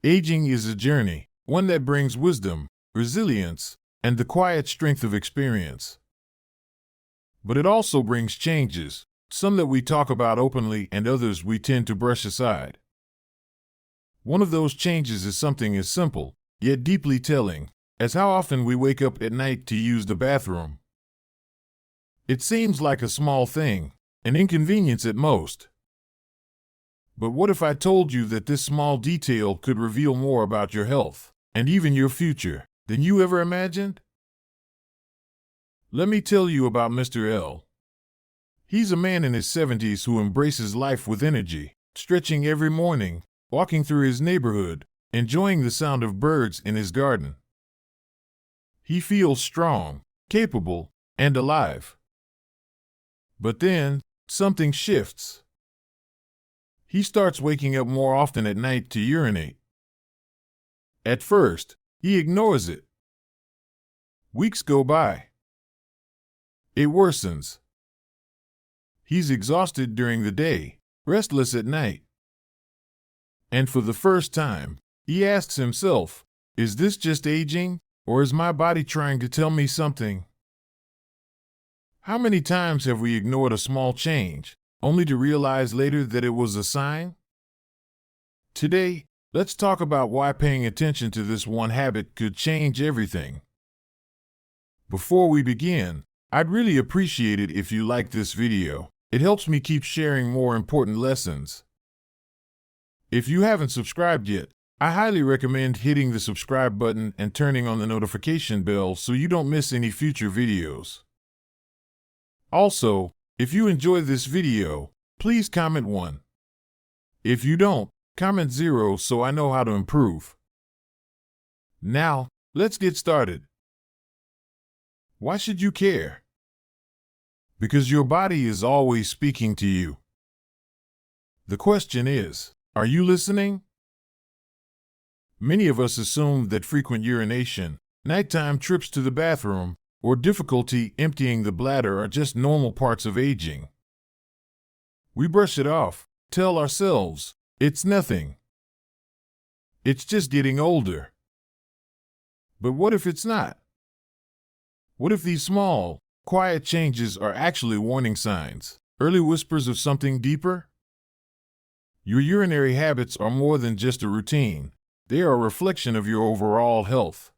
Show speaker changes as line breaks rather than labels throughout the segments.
Aging is a journey, one that brings wisdom, resilience, and the quiet strength of experience. But it also brings changes, some that we talk about openly and others we tend to brush aside. One of those changes is something as simple, yet deeply telling, as how often we wake up at night to use the bathroom. It seems like a small thing, an inconvenience at most. But what if I told you that this small detail could reveal more about your health, and even your future, than you ever imagined? Let me tell you about Mr. L. He's a man in his 70s who embraces life with energy, stretching every morning, walking through his neighborhood, enjoying the sound of birds in his garden. He feels strong, capable, and alive. But then, something shifts. He starts waking up more often at night to urinate. At first, he ignores it. Weeks go by. It worsens. He's exhausted during the day, restless at night. And for the first time, he asks himself, is this just aging, or is my body trying to tell me something? How many times have we ignored a small change, only to realize later that it was a sign? Today, let's talk about why paying attention to this one habit could change everything. Before we begin, I'd really appreciate it if you like this video. It helps me keep sharing more important lessons. If you haven't subscribed yet, I highly recommend hitting the subscribe button and turning on the notification bell so you don't miss any future videos. Also, if you enjoy this video, please comment 1. If you don't, comment 0 so I know how to improve. Now, let's get started. Why should you care? Because your body is always speaking to you. The question is, are you listening? Many of us assume that frequent urination, nighttime trips to the bathroom, or difficulty emptying the bladder are just normal parts of aging. We brush it off, tell ourselves, it's nothing. It's just getting older. But what if it's not? What if these small, quiet changes are actually warning signs, early whispers of something deeper? Your urinary habits are more than just a routine. They are a reflection of your overall health.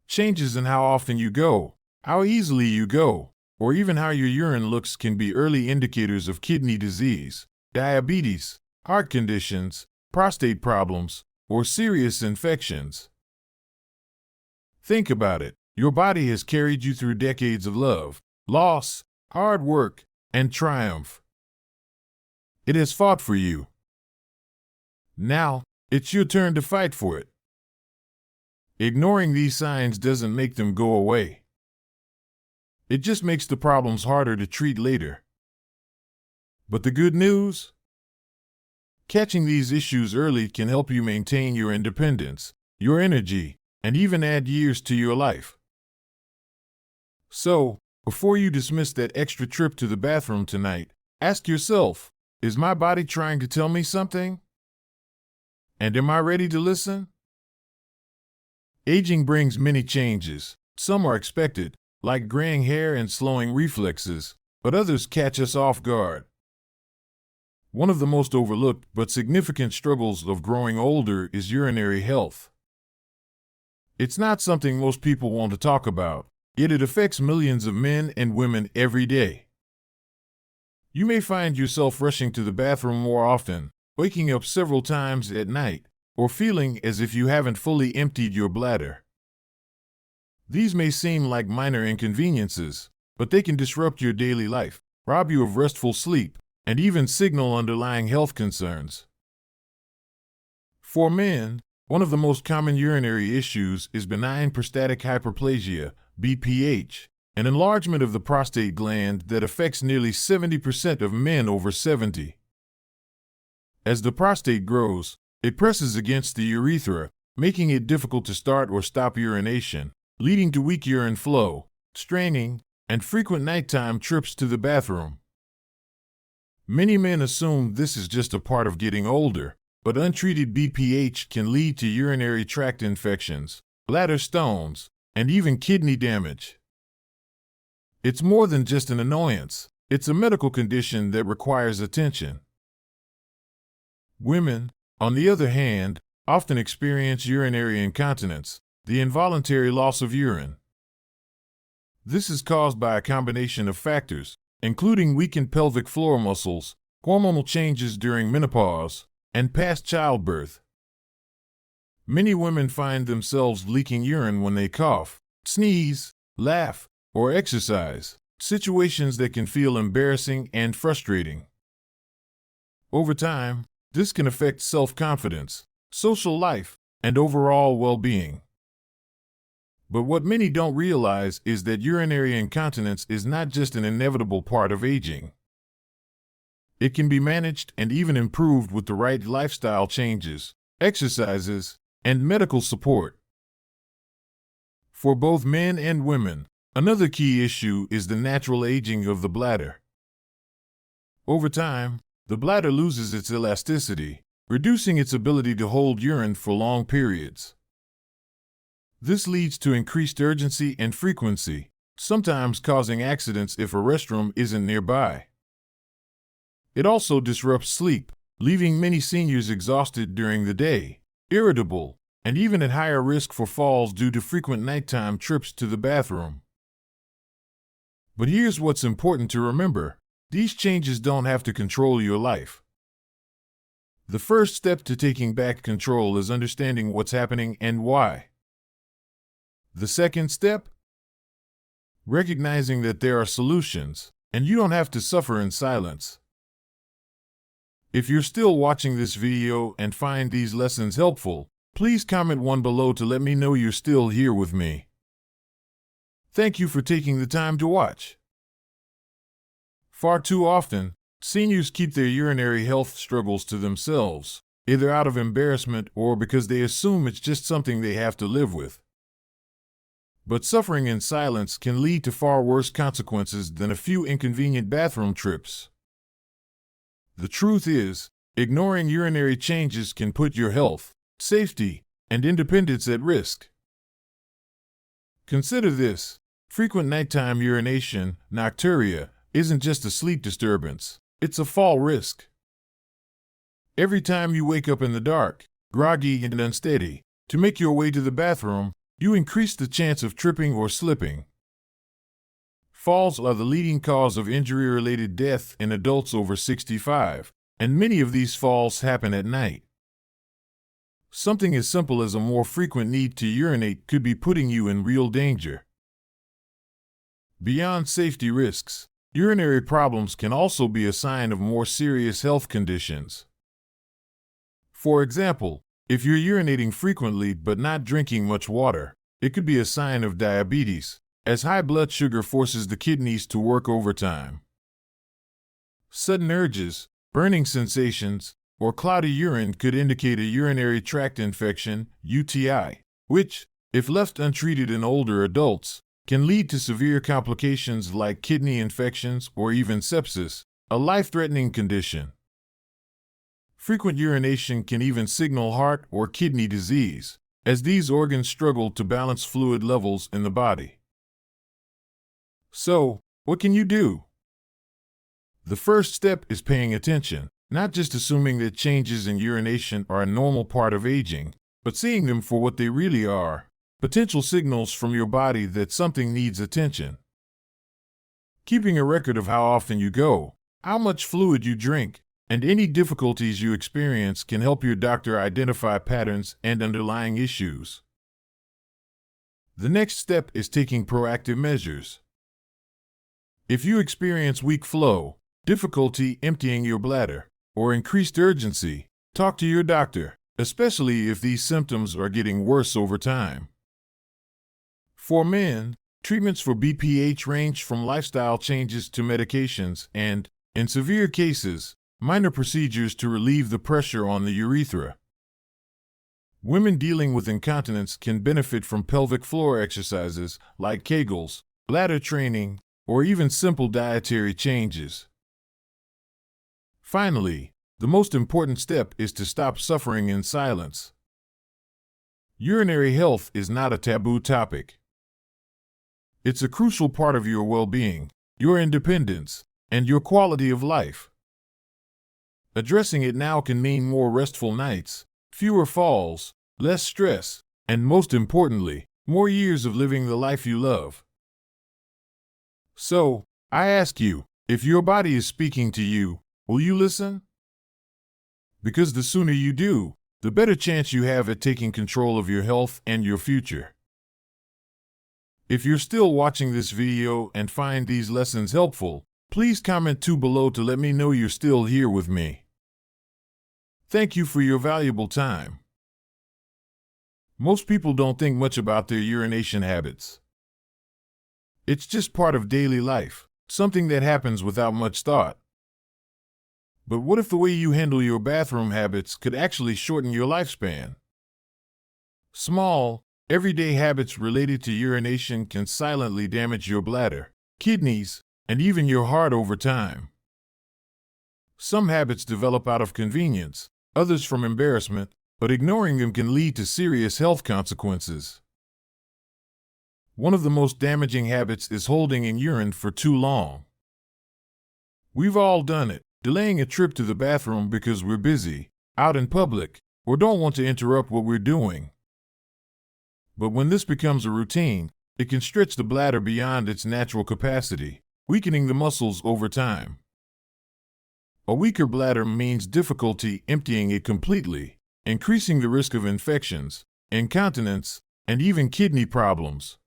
Changes in how often you go, how easily you go, or even how your urine looks can be early indicators of kidney disease, diabetes, heart conditions, prostate problems, or serious infections. Think about it. Your body has carried you through decades of love, loss, hard work, and triumph. It has fought for you. Now, it's your turn to fight for it. Ignoring these signs doesn't make them go away. It just makes the problems harder to treat later. But the good news? Catching these issues early can help you maintain your independence, your energy, and even add years to your life. So, before you dismiss that extra trip to the bathroom tonight, ask yourself, is my body trying to tell me something? And am I ready to listen? Aging brings many changes. Some are expected, like graying hair and slowing reflexes, but others catch us off guard. One of the most overlooked but significant struggles of growing older is urinary health. It's not something most people want to talk about, yet it affects millions of men and women every day. You may find yourself rushing to the bathroom more often, waking up several times at night, or feeling as if you haven't fully emptied your bladder. These may seem like minor inconveniences, but they can disrupt your daily life, rob you of restful sleep, and even signal underlying health concerns. For men, one of the most common urinary issues is benign prostatic hyperplasia, BPH, an enlargement of the prostate gland that affects nearly 70% of men over 70. As the prostate grows, it presses against the urethra, making it difficult to start or stop urination, leading to weak urine flow, straining, and frequent nighttime trips to the bathroom. Many men assume this is just a part of getting older, but untreated BPH can lead to urinary tract infections, bladder stones, and even kidney damage. It's more than just an annoyance. It's a medical condition that requires attention. Women, on the other hand, often experience urinary incontinence, the involuntary loss of urine. This is caused by a combination of factors, including weakened pelvic floor muscles, hormonal changes during menopause, and past childbirth. Many women find themselves leaking urine when they cough, sneeze, laugh, or exercise, situations that can feel embarrassing and frustrating. Over time, this can affect self-confidence, social life, and overall well-being. But what many don't realize is that urinary incontinence is not just an inevitable part of aging. It can be managed and even improved with the right lifestyle changes, exercises, and medical support. For both men and women, another key issue is the natural aging of the bladder. Over time, the bladder loses its elasticity, reducing its ability to hold urine for long periods. This leads to increased urgency and frequency, sometimes causing accidents if a restroom isn't nearby. It also disrupts sleep, leaving many seniors exhausted during the day, irritable, and even at higher risk for falls due to frequent nighttime trips to the bathroom. But here's what's important to remember: these changes don't have to control your life. The first step to taking back control is understanding what's happening and why. The second step? Recognizing that there are solutions, and you don't have to suffer in silence. If you're still watching this video and find these lessons helpful, please comment one below to let me know you're still here with me. Thank you for taking the time to watch. Far too often, seniors keep their urinary health struggles to themselves, either out of embarrassment or because they assume it's just something they have to live with. But suffering in silence can lead to far worse consequences than a few inconvenient bathroom trips. The truth is, ignoring urinary changes can put your health, safety, and independence at risk. Consider this: frequent nighttime urination, nocturia, isn't just a sleep disturbance, it's a fall risk. Every time you wake up in the dark, groggy and unsteady, to make your way to the bathroom, you increase the chance of tripping or slipping. Falls are the leading cause of injury-related death in adults over 65, and many of these falls happen at night. Something as simple as a more frequent need to urinate could be putting you in real danger. Beyond safety risks, urinary problems can also be a sign of more serious health conditions. For example, if you're urinating frequently but not drinking much water, it could be a sign of diabetes, as high blood sugar forces the kidneys to work overtime. Sudden urges, burning sensations, or cloudy urine could indicate a urinary tract infection, UTI, which, if left untreated in older adults, can lead to severe complications like kidney infections or even sepsis, a life-threatening condition. Frequent urination can even signal heart or kidney disease, as these organs struggle to balance fluid levels in the body. So, what can you do? The first step is paying attention, not just assuming that changes in urination are a normal part of aging, but seeing them for what they really are: potential signals from your body that something needs attention. Keeping a record of how often you go, how much fluid you drink, and any difficulties you experience can help your doctor identify patterns and underlying issues. The next step is taking proactive measures. If you experience weak flow, difficulty emptying your bladder, or increased urgency, talk to your doctor, especially if these symptoms are getting worse over time. For men, treatments for BPH range from lifestyle changes to medications and, in severe cases, minor procedures to relieve the pressure on the urethra. Women dealing with incontinence can benefit from pelvic floor exercises like Kegels, bladder training, or even simple dietary changes. Finally, the most important step is to stop suffering in silence. Urinary health is not a taboo topic. It's a crucial part of your well-being, your independence, and your quality of life. Addressing it now can mean more restful nights, fewer falls, less stress, and most importantly, more years of living the life you love. So, I ask you, if your body is speaking to you, will you listen? Because the sooner you do, the better chance you have at taking control of your health and your future. If you're still watching this video and find these lessons helpful, please comment below to let me know you're still here with me. Thank you for your valuable time. Most people don't think much about their urination habits. It's just part of daily life, something that happens without much thought. But what if the way you handle your bathroom habits could actually shorten your lifespan? Small, everyday habits related to urination can silently damage your bladder, kidneys, and even your heart over time. Some habits develop out of convenience, others from embarrassment, but ignoring them can lead to serious health consequences. One of the most damaging habits is holding in urine for too long. We've all done it, delaying a trip to the bathroom because we're busy, out in public, or don't want to interrupt what we're doing. But when this becomes a routine, it can stretch the bladder beyond its natural capacity, weakening the muscles over time. A weaker bladder means difficulty emptying it completely, increasing the risk of infections, incontinence, and even kidney problems.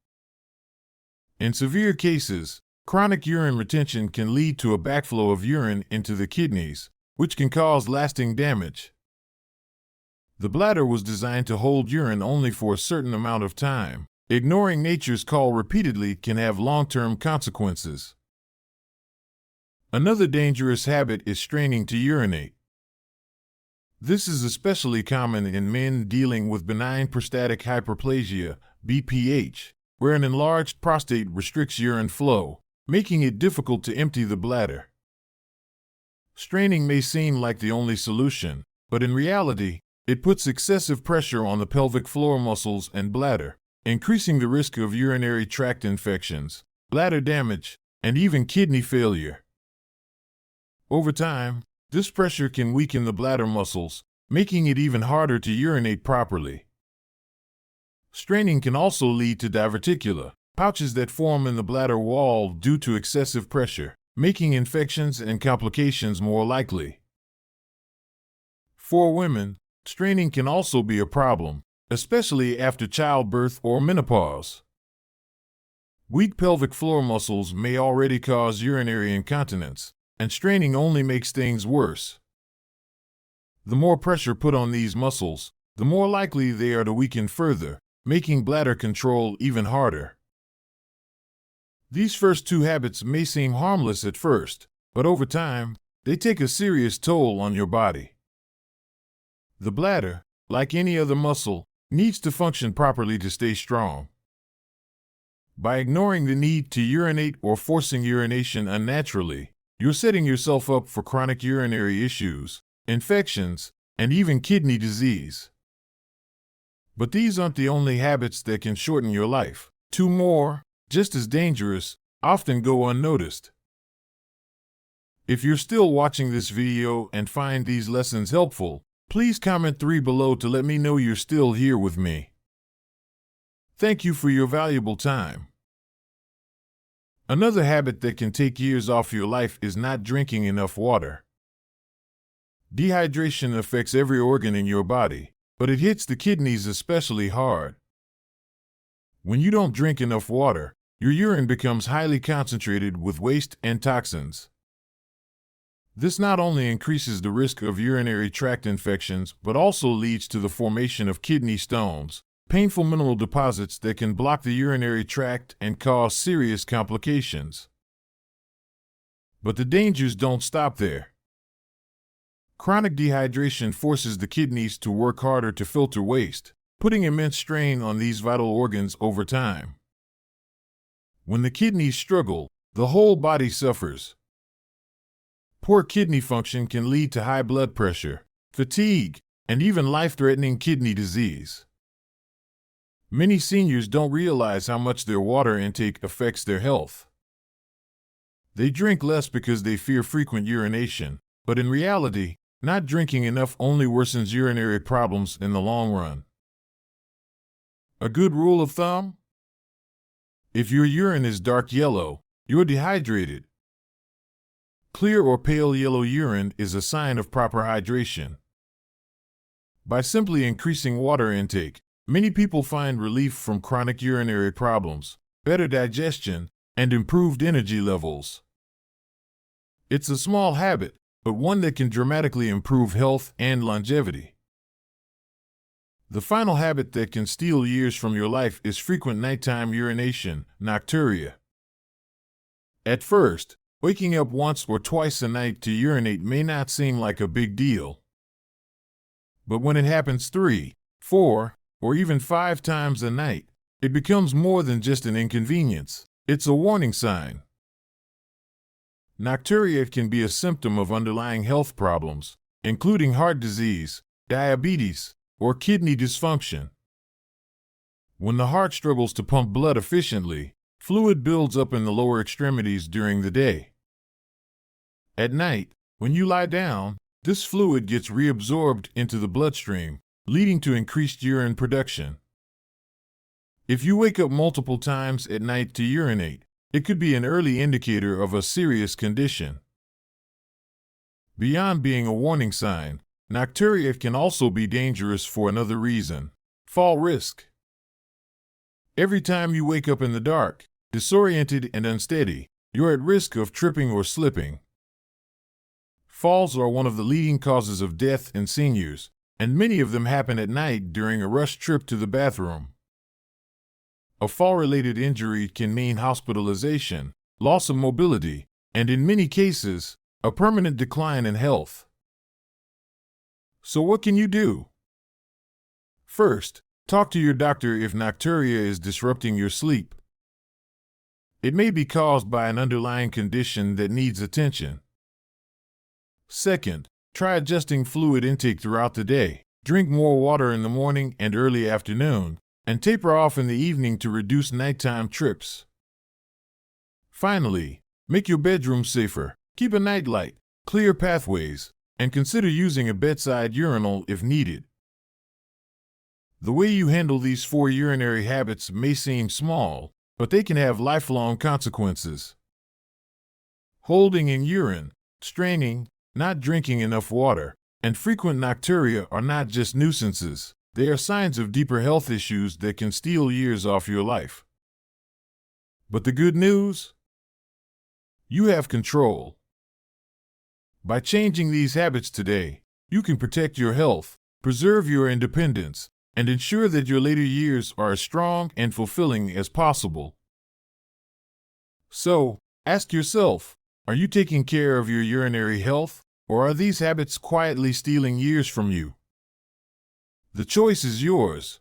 In severe cases, chronic urine retention can lead to a backflow of urine into the kidneys, which can cause lasting damage. The bladder was designed to hold urine only for a certain amount of time. Ignoring nature's call repeatedly can have long-term consequences. Another dangerous habit is straining to urinate. This is especially common in men dealing with benign prostatic hyperplasia, BPH, where an enlarged prostate restricts urine flow, making it difficult to empty the bladder. Straining may seem like the only solution, but in reality, it puts excessive pressure on the pelvic floor muscles and bladder, increasing the risk of urinary tract infections, bladder damage, and even kidney failure. Over time, this pressure can weaken the bladder muscles, making it even harder to urinate properly. Straining can also lead to diverticula, pouches that form in the bladder wall due to excessive pressure, making infections and complications more likely. For women, straining can also be a problem, especially after childbirth or menopause. Weak pelvic floor muscles may already cause urinary incontinence, and straining only makes things worse. The more pressure put on these muscles, the more likely they are to weaken further, making bladder control even harder. These first two habits may seem harmless at first, but over time, they take a serious toll on your body. The bladder, like any other muscle, needs to function properly to stay strong. By ignoring the need to urinate or forcing urination unnaturally, you're setting yourself up for chronic urinary issues, infections, and even kidney disease. But these aren't the only habits that can shorten your life. Two more, just as dangerous, often go unnoticed. If you're still watching this video and find these lessons helpful, please comment below to let me know you're still here with me. Thank you for your valuable time. Another habit that can take years off your life is not drinking enough water. Dehydration affects every organ in your body, but it hits the kidneys especially hard. When you don't drink enough water, your urine becomes highly concentrated with waste and toxins. This not only increases the risk of urinary tract infections, but also leads to the formation of kidney stones, painful mineral deposits that can block the urinary tract and cause serious complications. But the dangers don't stop there. Chronic dehydration forces the kidneys to work harder to filter waste, putting immense strain on these vital organs over time. When the kidneys struggle, the whole body suffers. Poor kidney function can lead to high blood pressure, fatigue, and even life-threatening kidney disease. Many seniors don't realize how much their water intake affects their health. They drink less because they fear frequent urination, but in reality, not drinking enough only worsens urinary problems in the long run. A good rule of thumb? If your urine is dark yellow, you're dehydrated. Clear or pale yellow urine is a sign of proper hydration. By simply increasing water intake, many people find relief from chronic urinary problems, better digestion, and improved energy levels. It's a small habit, but one that can dramatically improve health and longevity. The final habit that can steal years from your life is frequent nighttime urination, nocturia. At first, waking up once or twice a night to urinate may not seem like a big deal. But when it happens 3, 4, or even 5 times a night, it becomes more than just an inconvenience. It's a warning sign. Nocturia can be a symptom of underlying health problems, including heart disease, diabetes, or kidney dysfunction. When the heart struggles to pump blood efficiently, fluid builds up in the lower extremities during the day. At night, when you lie down, this fluid gets reabsorbed into the bloodstream, leading to increased urine production. If you wake up multiple times at night to urinate, it could be an early indicator of a serious condition. Beyond being a warning sign, nocturia can also be dangerous for another reason: fall risk. Every time you wake up in the dark, disoriented and unsteady, you're at risk of tripping or slipping. Falls are one of the leading causes of death in seniors, and many of them happen at night during a rush trip to the bathroom. A fall-related injury can mean hospitalization, loss of mobility, and in many cases, a permanent decline in health. So what can you do? First, talk to your doctor if nocturia is disrupting your sleep. It may be caused by an underlying condition that needs attention. Second, try adjusting fluid intake throughout the day. Drink more water in the morning and early afternoon, and taper off in the evening to reduce nighttime trips. Finally, make your bedroom safer. Keep a nightlight, clear pathways, and consider using a bedside urinal if needed. The way you handle these 4 urinary habits may seem small, but they can have lifelong consequences. Holding in urine, straining, not drinking enough water, and frequent nocturia are not just nuisances. They are signs of deeper health issues that can steal years off your life. But the good news? You have control. By changing these habits today, you can protect your health, preserve your independence, and ensure that your later years are as strong and fulfilling as possible. So, ask yourself, are you taking care of your urinary health, or are these habits quietly stealing years from you? The choice is yours.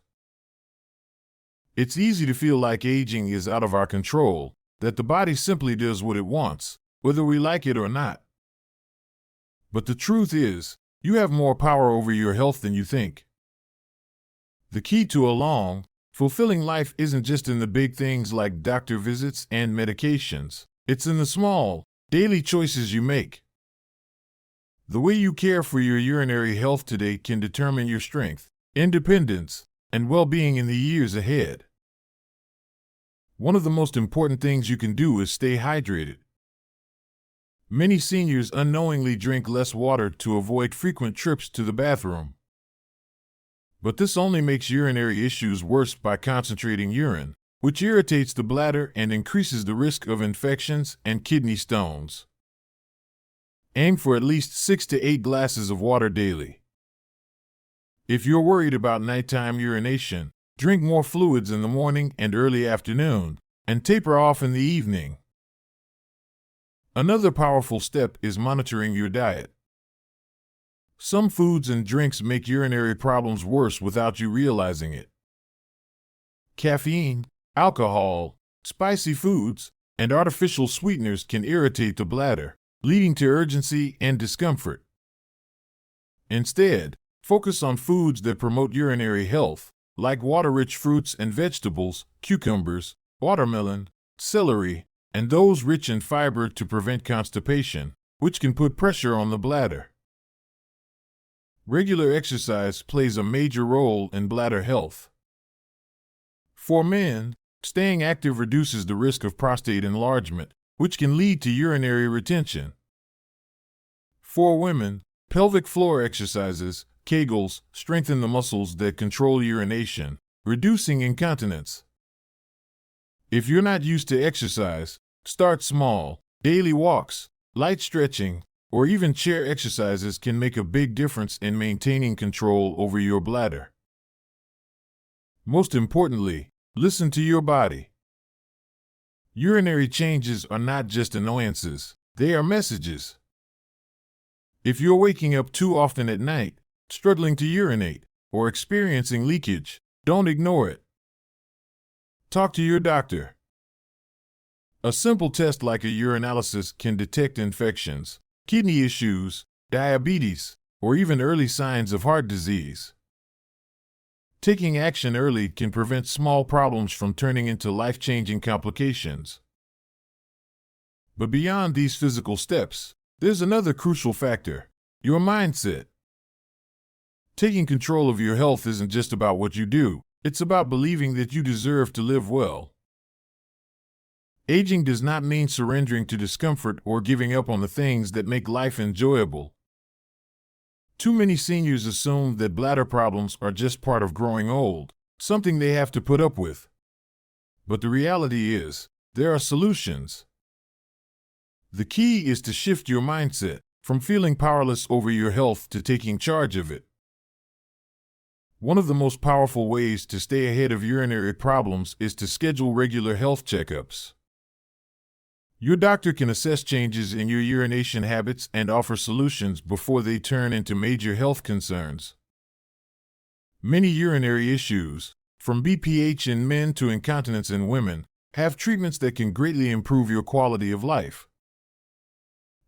It's easy to feel like aging is out of our control, that the body simply does what it wants, whether we like it or not. But the truth is, you have more power over your health than you think. The key to a long, fulfilling life isn't just in the big things like doctor visits and medications. It's in the small, daily choices you make. The way you care for your urinary health today can determine your strength, independence, and well-being in the years ahead. One of the most important things you can do is stay hydrated. Many seniors unknowingly drink less water to avoid frequent trips to the bathroom. But this only makes urinary issues worse by concentrating urine, which irritates the bladder and increases the risk of infections and kidney stones. Aim for at least 6 to 8 glasses of water daily. If you're worried about nighttime urination, drink more fluids in the morning and early afternoon, and taper off in the evening. Another powerful step is monitoring your diet. Some foods and drinks make urinary problems worse without you realizing it. Caffeine, alcohol, spicy foods, and artificial sweeteners can irritate the bladder, leading to urgency and discomfort. Instead, focus on foods that promote urinary health, like water-rich fruits and vegetables, cucumbers, watermelon, celery, and those rich in fiber to prevent constipation, which can put pressure on the bladder. Regular exercise plays a major role in bladder health. For men, staying active reduces the risk of prostate enlargement, which can lead to urinary retention. For women, pelvic floor exercises, Kegels, strengthen the muscles that control urination, reducing incontinence. If you're not used to exercise, start small. Daily walks, light stretching, or even chair exercises can make a big difference in maintaining control over your bladder. Most importantly, listen to your body. Urinary changes are not just annoyances, they are messages. If you're waking up too often at night, struggling to urinate, or experiencing leakage, don't ignore it. Talk to your doctor. A simple test like a urinalysis can detect infections, kidney issues, diabetes, or even early signs of heart disease. Taking action early can prevent small problems from turning into life-changing complications. But beyond these physical steps, there's another crucial factor: your mindset. Taking control of your health isn't just about what you do, it's about believing that you deserve to live well. Aging does not mean surrendering to discomfort or giving up on the things that make life enjoyable. Too many seniors assume that bladder problems are just part of growing old, something they have to put up with. But the reality is, there are solutions. The key is to shift your mindset, from feeling powerless over your health to taking charge of it. One of the most powerful ways to stay ahead of urinary problems is to schedule regular health checkups. Your doctor can assess changes in your urination habits and offer solutions before they turn into major health concerns. Many urinary issues, from BPH in men to incontinence in women, have treatments that can greatly improve your quality of life.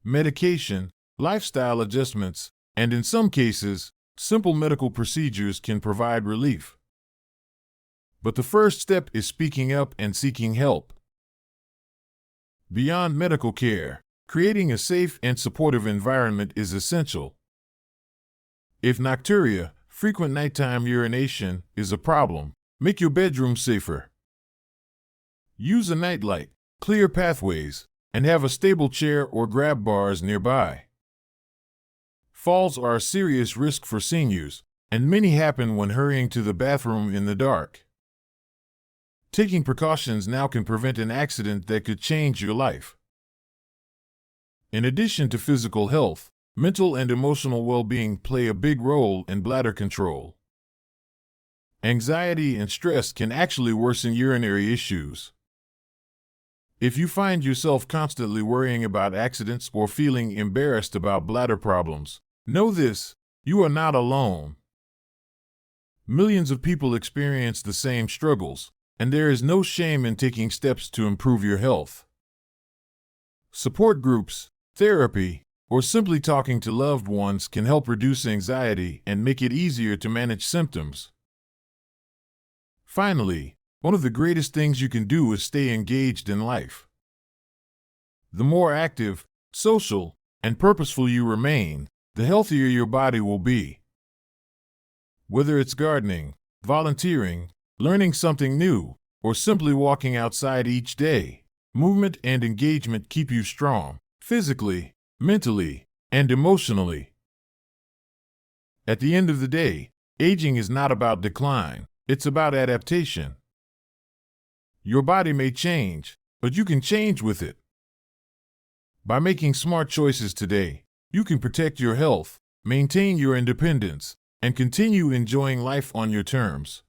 Medication, lifestyle adjustments, and in some cases, simple medical procedures can provide relief. But the first step is speaking up and seeking help. Beyond medical care, creating a safe and supportive environment is essential. If nocturia, frequent nighttime urination, is a problem, make your bedroom safer. Use a nightlight, clear pathways, and have a stable chair or grab bars nearby. Falls are a serious risk for seniors, and many happen when hurrying to the bathroom in the dark. Taking precautions now can prevent an accident that could change your life. In addition to physical health, mental and emotional well-being play a big role in bladder control. Anxiety and stress can actually worsen urinary issues. If you find yourself constantly worrying about accidents or feeling embarrassed about bladder problems, know this: you are not alone. Millions of people experience the same struggles, and there is no shame in taking steps to improve your health. Support groups, therapy, or simply talking to loved ones can help reduce anxiety and make it easier to manage symptoms. Finally, one of the greatest things you can do is stay engaged in life. The more active, social, and purposeful you remain, the healthier your body will be. Whether it's gardening, volunteering, learning something new, or simply walking outside each day, movement and engagement keep you strong, physically, mentally, and emotionally. At the end of the day, aging is not about decline, it's about adaptation. Your body may change, but you can change with it. By making smart choices today, you can protect your health, maintain your independence, and continue enjoying life on your terms.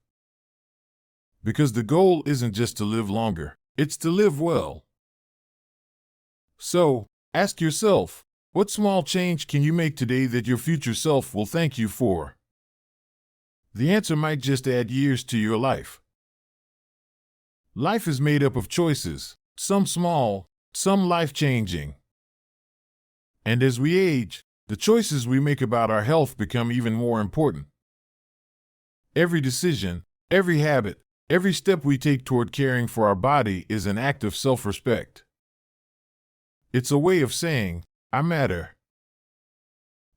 Because the goal isn't just to live longer, it's to live well. So, ask yourself, what small change can you make today that your future self will thank you for? The answer might just add years to your life. Life is made up of choices, some small, some life-changing. And as we age, the choices we make about our health become even more important. Every decision, every habit, every step we take toward caring for our body is an act of self-respect. It's a way of saying, I matter.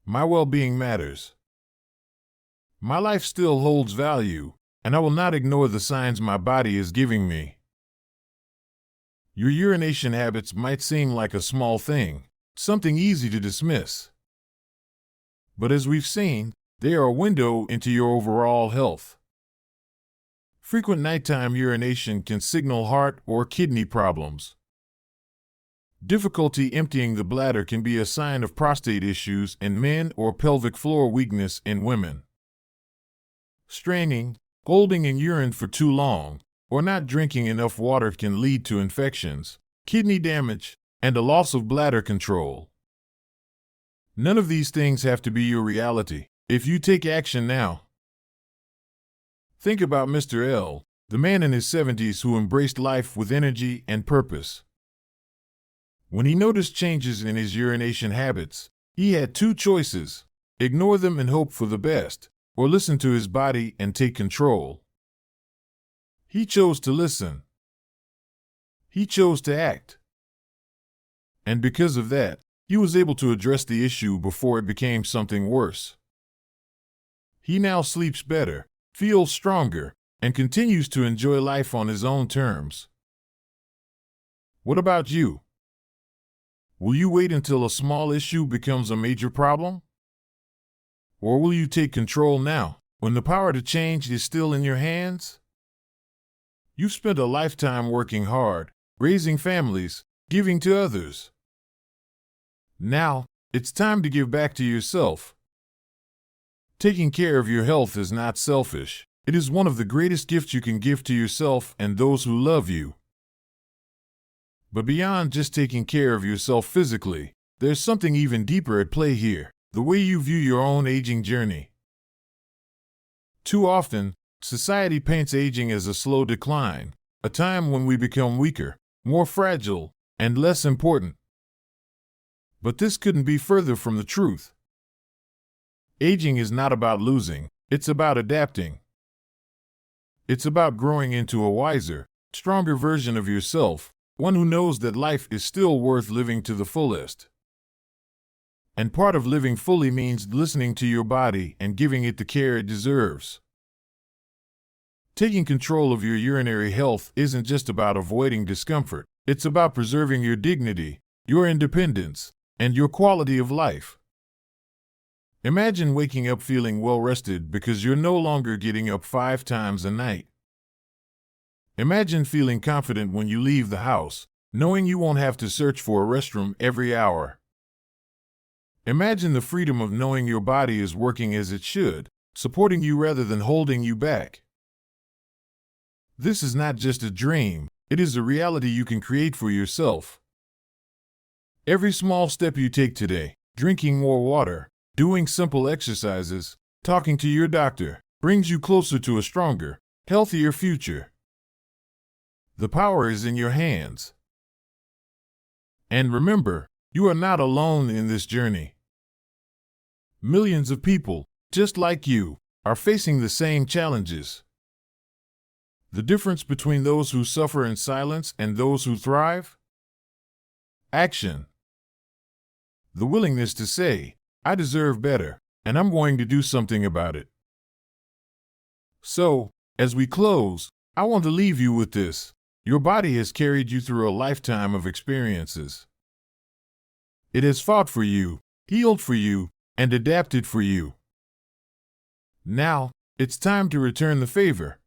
My well-being matters. My life still holds value, and I will not ignore the signs my body is giving me. Your urination habits might seem like a small thing, something easy to dismiss. But as we've seen, they are a window into your overall health. Frequent nighttime urination can signal heart or kidney problems. Difficulty emptying the bladder can be a sign of prostate issues in men or pelvic floor weakness in women. Straining, holding in urine for too long, or not drinking enough water can lead to infections, kidney damage, and a loss of bladder control. None of these things have to be your reality if you take action now. Think about Mr. L, the man in his 70s who embraced life with energy and purpose. When he noticed changes in his urination habits, he had two choices: ignore them and hope for the best, or listen to his body and take control. He chose to listen. He chose to act. And because of that, he was able to address the issue before it became something worse. He now sleeps better, feels stronger, and continues to enjoy life on his own terms. What about you? Will you wait until a small issue becomes a major problem? Or will you take control now, when the power to change is still in your hands? You've spent a lifetime working hard, raising families, giving to others. Now, it's time to give back to yourself. Taking care of your health is not selfish. It is one of the greatest gifts you can give to yourself and those who love you. But beyond just taking care of yourself physically, there's something even deeper at play here: the way you view your own aging journey. Too often, society paints aging as a slow decline, a time when we become weaker, more fragile, and less important. But this couldn't be further from the truth. Aging is not about losing, it's about adapting. It's about growing into a wiser, stronger version of yourself, one who knows that life is still worth living to the fullest. And part of living fully means listening to your body and giving it the care it deserves. Taking control of your urinary health isn't just about avoiding discomfort, it's about preserving your dignity, your independence, and your quality of life. Imagine waking up feeling well-rested because you're no longer getting up 5 times a night. Imagine feeling confident when you leave the house, knowing you won't have to search for a restroom every hour. Imagine the freedom of knowing your body is working as it should, supporting you rather than holding you back. This is not just a dream, it is a reality you can create for yourself. Every small step you take today, drinking more water, doing simple exercises, talking to your doctor, brings you closer to a stronger, healthier future. The power is in your hands. And remember, you are not alone in this journey. Millions of people, just like you, are facing the same challenges. The difference between those who suffer in silence and those who thrive? Action. The willingness to say, I deserve better, and I'm going to do something about it. So, as we close, I want to leave you with this. Your body has carried you through a lifetime of experiences. It has fought for you, healed for you, and adapted for you. Now, it's time to return the favor.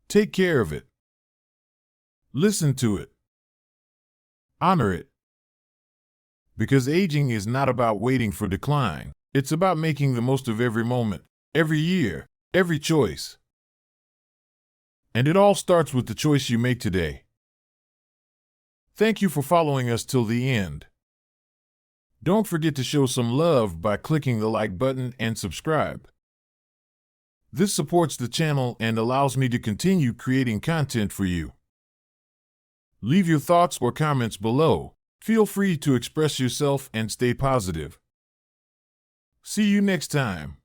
Take care of it. Listen to it. Honor it. Because aging is not about waiting for decline. It's about making the most of every moment, every year, every choice. And it all starts with the choice you make today. Thank you for following us till the end. Don't forget to show some love by clicking the like button and subscribe. This supports the channel and allows me to continue creating content for you. Leave your thoughts or comments below. Feel free to express yourself and stay positive. See you next time.